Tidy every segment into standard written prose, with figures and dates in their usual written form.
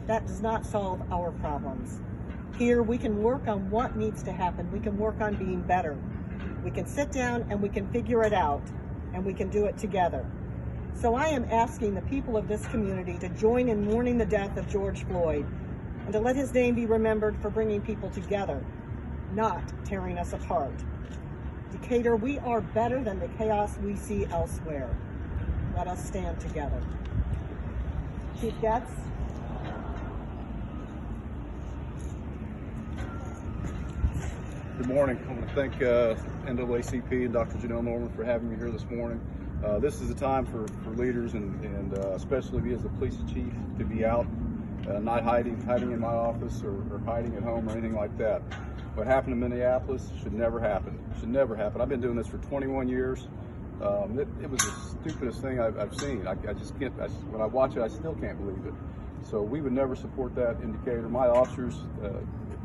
that does not solve our problems. Here, we can work on what needs to happen. We can work on being better. We can sit down and we can figure it out, and we can do it together. So I am asking the people of this community to join in mourning the death of George Floyd and to let his name be remembered for bringing people together, not tearing us apart. Decatur, we are better than the chaos we see elsewhere. Let us stand together. Chief Getz. Good morning. I want to thank NAACP and Dr. Janelle Norman for having me here this morning. This is a time for leaders and especially me as the police chief to be out, not hiding in my office or hiding at home or anything like that. What happened in Minneapolis should never happen. Should never happen. I've been doing this for 21 years. It was the stupidest thing I've seen. I just can't. When I watch it, I still can't believe it. So we would never support that in Decatur. My officers,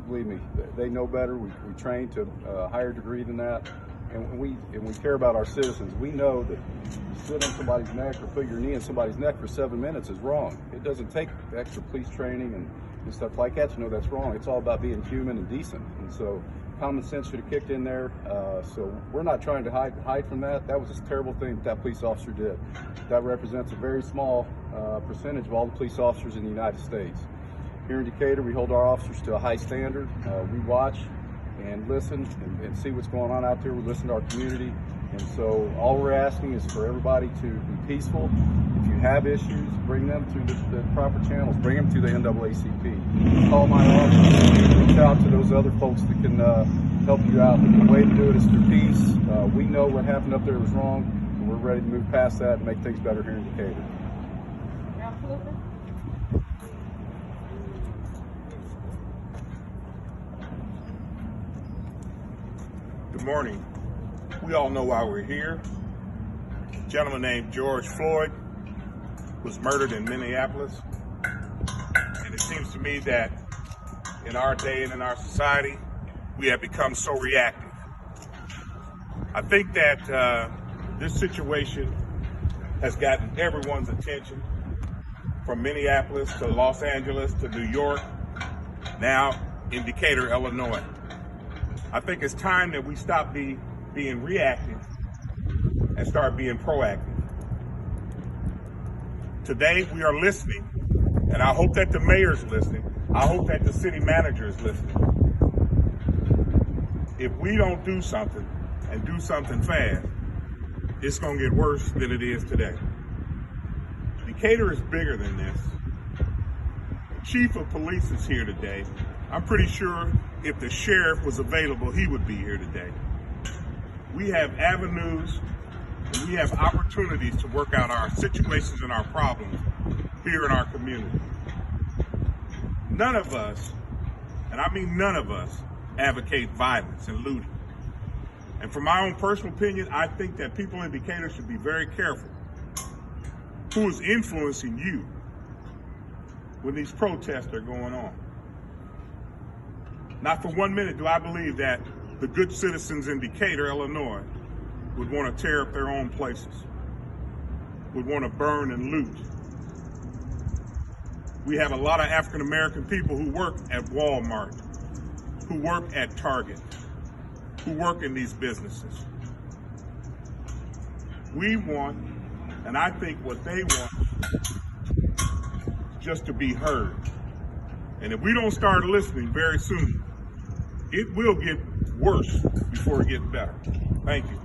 believe me, they know better. We train to a higher degree than that, and we care about our citizens. We know that sit on somebody's neck or put your knee in somebody's neck for 7 minutes is wrong. It doesn't take extra police training and stuff like that to know that's wrong. It's all about being human and decent. And so common sense should have kicked in there. So we're not trying to hide from that. That was a terrible thing that police officer did. That represents a very small percentage of all the police officers in the United States. Here in Decatur, we hold our officers to a high standard. We watch and listen and see what's going on out there. We listen to our community. And so all we're asking is for everybody to be peaceful. If you have issues, bring them through the proper channels. Bring them to the NAACP. Call my office. Reach out to those other folks that can help you out. The way to do it is through peace. We know what happened up there was wrong, and we're ready to move past that and make things better here in Decatur. Good morning. We all know why we're here. A gentleman named George Floyd was murdered in Minneapolis. And it seems to me that in our day and in our society, we have become so reactive. I think that this situation has gotten everyone's attention, from Minneapolis to Los Angeles to New York, now in Decatur, Illinois. I think it's time that we stop being reactive and start being proactive. Today we are listening, and I hope that the mayor's listening. I hope that the city manager is listening. If we don't do something and do something fast, it's going to get worse than it is today. Decatur is bigger than this. The chief of police is here today. I'm pretty sure if the sheriff was available, he would be here today. We have avenues and we have opportunities to work out our situations and our problems here in our community. None of us, and I mean none of us, advocate violence and looting. And from my own personal opinion, I think that people in Decatur should be very careful who is influencing you when these protests are going on. Not for 1 minute do I believe that the good citizens in Decatur, Illinois, would want to tear up their own places, would want to burn and loot. We have a lot of African American people who work at Walmart, who work at Target, who work in these businesses. We want, and I think what they want, just to be heard. And if we don't start listening very soon, it will get worse before it gets better. Thank you.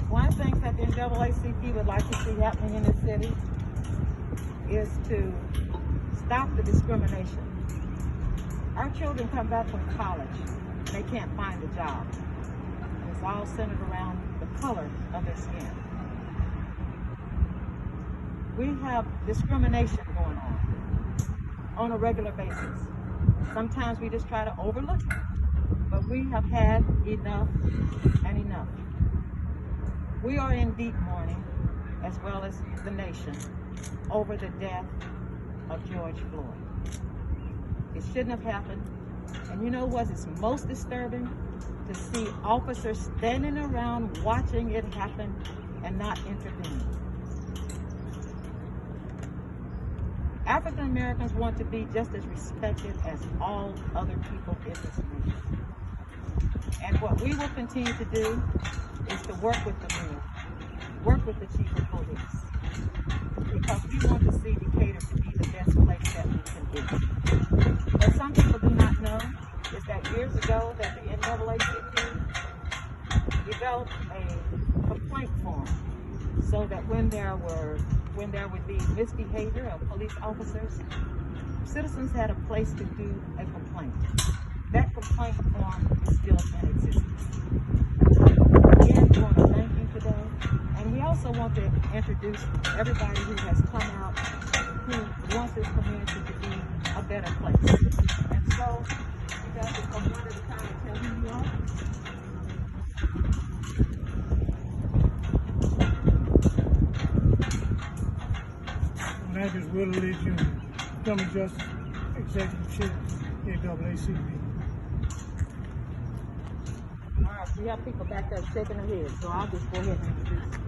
One of the things that the NAACP would like to see happening in the city is to stop the discrimination. Our children come back from college and they can't find a job. And it's all centered around the color of their skin. We have discrimination going on a regular basis. Sometimes we just try to overlook it, but we have had enough and enough. We are in deep mourning, as well as the nation, over the death of George Floyd. It shouldn't have happened. And you know what's most disturbing? To see officers standing around watching it happen and not intervening. African Americans want to be just as respected as all other people in this nation. And what we will continue to do is to work with the mayor, work with the chief of police, because we want to see Decatur to be the best place that we can be. What some people do not know is that years ago that the NAACP developed a complaint form so that when there would be misbehavior of police officers, citizens had a place to do a complaint. That complaint form is still in existence. Again, we want to thank you today, and we also want to introduce everybody who has come out who wants this community to be a better place. And so, you guys will come one at a time and tell who you are. That is Willie Lee Jr., Criminal Justice Executive Chair, NAACP. All right, we have people back there shaking their heads, so I'll just go ahead and introduce them.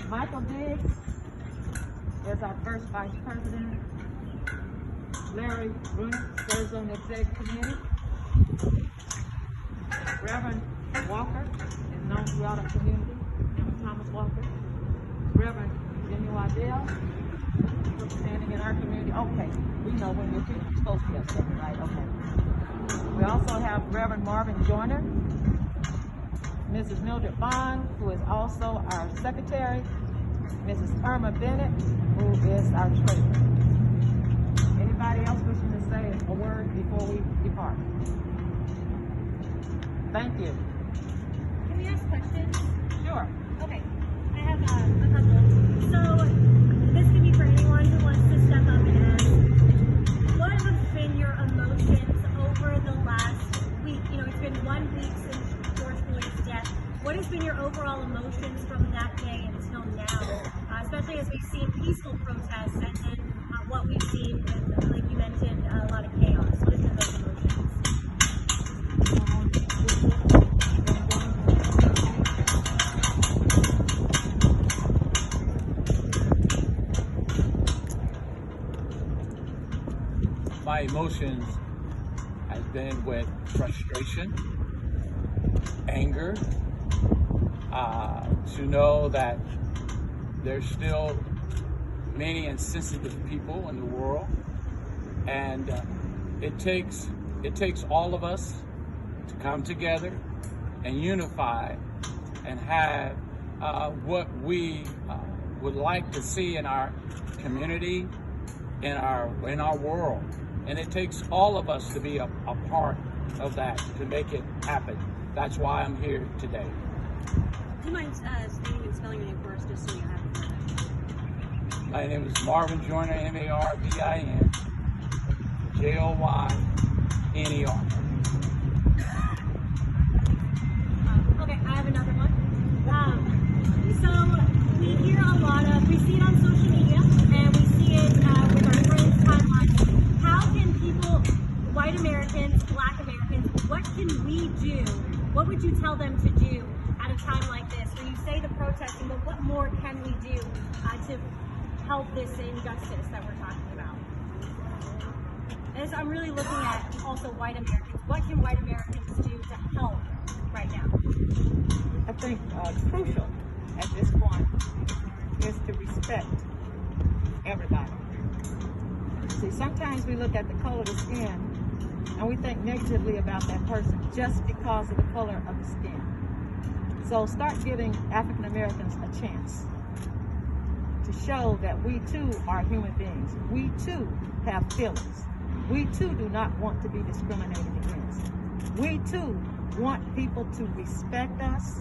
Michael Diggs is our first vice president. Larry Bruner serves on the executive committee. Reverend Walker is known throughout our community, Reverend Thomas Walker. Reverend Virginia Waddell, standing in our community. Okay, we know when you're supposed to be upset, right? Okay. We also have Reverend Marvin Joyner, Mrs. Mildred Bond, who is also our secretary, Mrs. Irma Bennett, who is our treasurer. Anybody else wishing to say a word before we depart? Thank you. Can we ask questions? Sure. Okay, I have a couple. So this could be for anyone who wants to step up and ask. What have been your emotions over the last week? You know, it's been 1 week since George Floyd's death. What has been your overall emotions from that day until now? Especially as we've seen peaceful protests and then what we've seen, like you mentioned, a lot of chaos. What have been those emotions? My emotions has been with frustration, anger, to know that there's still many insensitive people in the world, and it takes all of us to come together and unify and have what we would like to see in our community, in our world. And it takes all of us to be a part of that to make it happen. That's why I'm here today. Do you mind stating and spelling your name for us, just so you have it? My name is Marvin Joyner, M-A-R-V-I-N, J-O-Y-N-E-R. Okay, I have another one. So we hear a lot of, we see it on social media, and we see it with our friends' timeline. How can people, white Americans, black Americans, what can we do? What would you tell them to do at a time like this, where you say the protesting, but what more can we do to help this injustice that we're talking about? As I'm really looking at also white Americans, what can white Americans do to help right now? I think crucial at this point is to respect everybody. See, sometimes we look at the color of the skin and we think negatively about that person just because of the color of the skin. So start giving African Americans a chance to show that we too are human beings. We too have feelings. We too do not want to be discriminated against. We too want people to respect us,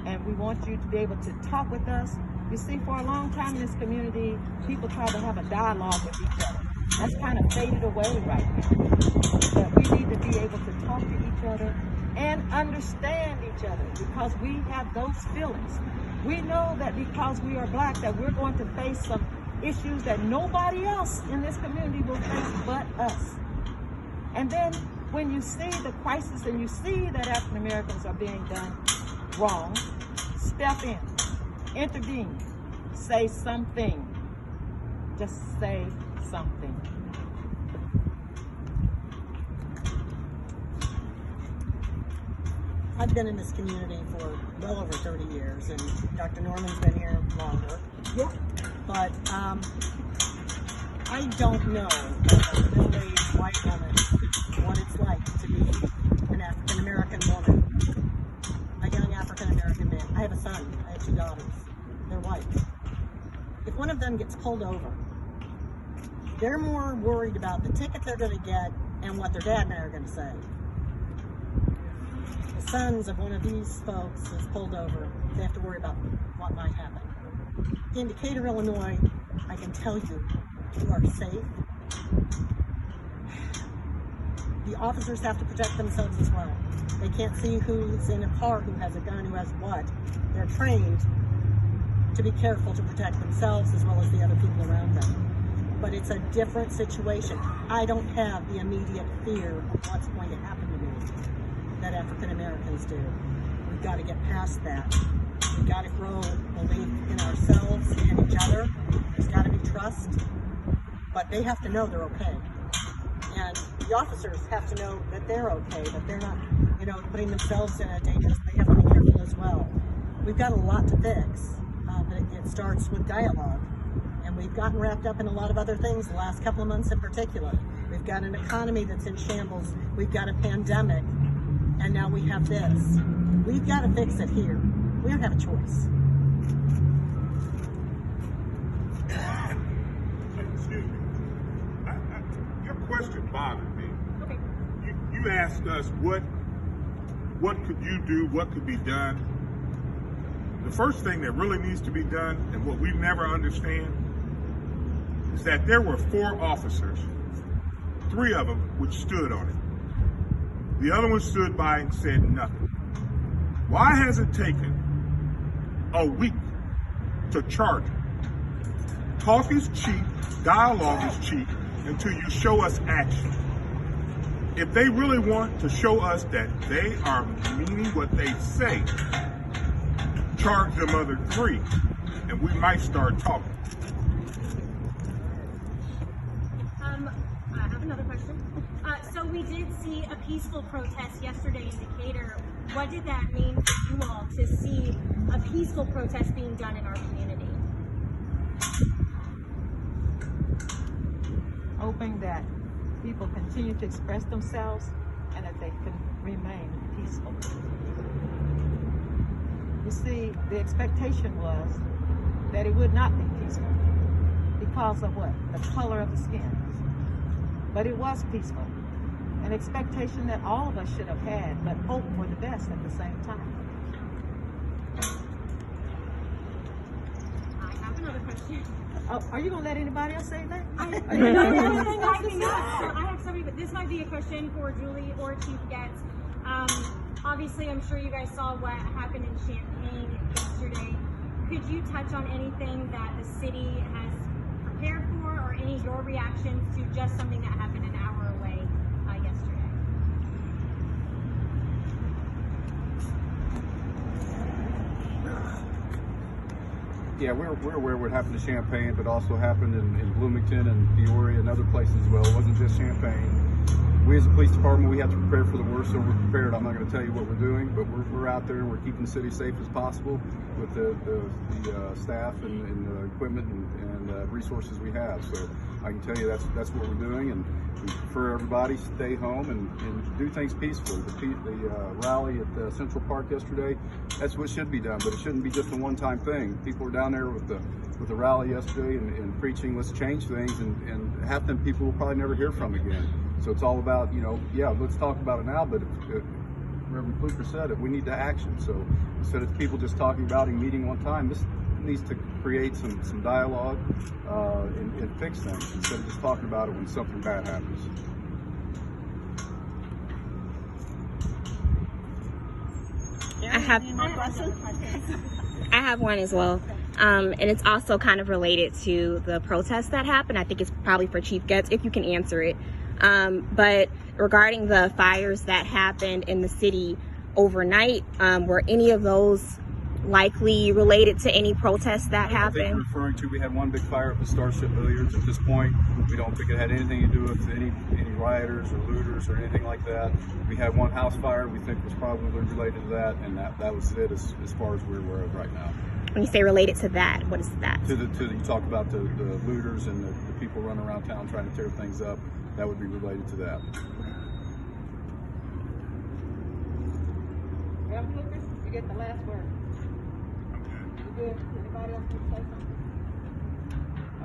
and we want you to be able to talk with us. You see, for a long time in this community, people try to have a dialogue with each other. That's kind of faded away right now. But we need to be able to talk to each other and understand each other, because we have those feelings. We know that because we are black that we're going to face some issues that nobody else in this community will face but us. And then when you see the crisis and you see that African Americans are being done wrong, step in, intervene, say something. Just say something. I've been in this community for well over 30 years, and Dr. Norman's been here longer. Yeah. But I don't know, as a middle-aged white woman, what it's like to be an African-American woman, a young African-American man. I have a son. I have 2 daughters. They're white. If one of them gets pulled over, they're more worried about the ticket they're going to get and what their dad and I are going to say. The sons of one of these folks is pulled over, they have to worry about what might happen. In Decatur, Illinois, I can tell you are safe. The officers have to protect themselves as well. They can't see who's in a car, who has a gun, who has what. They're trained to be careful to protect themselves as well as the other people around them. But it's a different situation. I don't have the immediate fear of what's going to happen to me that African Americans do. We've got to get past that. We've got to grow belief in ourselves and each other. There's got to be trust. But they have to know they're okay. And the officers have to know that they're okay, that they're not, putting themselves in a dangerous, they have to be careful as well. We've got a lot to fix, but it starts with dialogue. And we've gotten wrapped up in a lot of other things the last couple of months in particular. We've got an economy that's in shambles. We've got a pandemic. And now we have this. We've got to fix it here. We don't have a choice. Excuse me. Your question bothered me. Okay. You asked us what could you do, what could be done. The first thing that really needs to be done, and what we never understand, is that there were 4 officers, 3 of them which stood on it. The other one stood by and said nothing. Why has it taken a week to charge him? Talk is cheap, dialogue is cheap, until you show us action. If they really want to show us that they are meaning what they say, charge them other 3, and we might start talking. I have another question. So we did see a peaceful protest yesterday in Decatur. What did that mean for you all to see a peaceful protest being done in our community? Hoping that people continue to express themselves and that they can remain peaceful. You see, the expectation was that it would not be peaceful because of what? The color of the skin. But it was peaceful. An expectation that all of us should have had, but hope for the best at the same time. I have another question. Oh, are you going to let anybody else say that? I have somebody, but this might be a question for Julie or Chief Getz. Obviously, I'm sure you guys saw what happened in Champaign yesterday. Could you touch on anything that the city has prepared for, or any of your reactions to just something that happened an hour away yesterday? Yeah, we're aware of what happened to Champaign, but also happened in Bloomington and Peoria and other places as well. It wasn't just Champaign. We as a police department, we have to prepare for the worst, so we're prepared. I'm not going to tell you what we're doing, but we're out there and we're keeping the city safe as possible with the staff and the equipment and resources we have. So I can tell you that's what we're doing, and we prefer everybody stay home and do things peacefully. The rally at Central Park yesterday, that's what should be done, but it shouldn't be just a one-time thing. People were down there with the rally yesterday and preaching, let's change things, and half them people will probably never hear from again. So it's all about, let's talk about it now, but Reverend Fluker said it, we need to action. So instead of people just talking about and meeting one time, this needs to create some dialogue and fix things instead of just talking about it when something bad happens. I have one as well. And it's also kind of related to the protest that happened. I think it's probably for Chief Getz, if you can answer it. But regarding the fires that happened in the city overnight, were any of those likely related to any protests that I think you're happened? referring to, we had one big fire up at Starship Billiards. At this point, we don't think it had anything to do with any rioters or looters or anything like that. We had one house fire we think was probably related to that, and that was it as far as we're aware of right now. When you say related to that, what is that? You talk about the looters and the people running around town trying to tear things up, that would be related to that. Reverend Lucas, you get the last word. You good? Anybody else want to say something?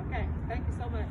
Okay, thank you so much.